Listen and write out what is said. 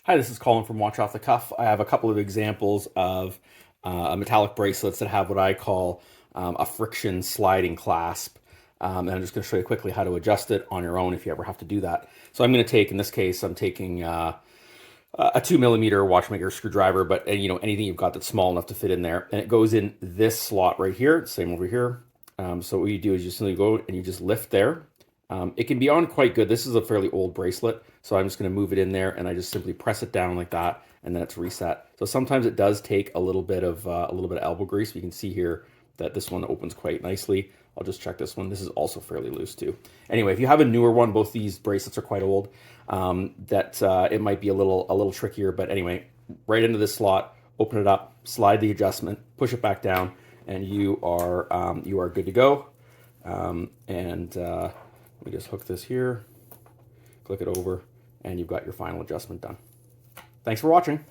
Hi, this is Colin from Watch Off the Cuff. I have a couple of examples of metallic bracelets that have what I call a friction sliding clasp. And I'm just going to show you quickly how to adjust it on your own if you ever have to do that. So I'm going to take, in this case, I'm taking a 2mm watchmaker screwdriver, but anything you've got that's small enough to fit in there. And it goes in this slot right here, same over here. So what you do is you simply go and you just lift there. It can be on quite good. This is a fairly old bracelet, so I'm just going to move it in there, and I just simply press it down like that, and then it's reset. So sometimes it does take a little bit of elbow grease. You can see here that this one opens quite nicely. I'll just check this one. This is also fairly loose too. Anyway, if you have a newer one, both these bracelets are quite old. It might be a little trickier, but anyway, right into this slot, open it up, slide the adjustment, push it back down, and you are good to go. Let me just hook this here, click it over, and you've got your final adjustment done. Thanks for watching.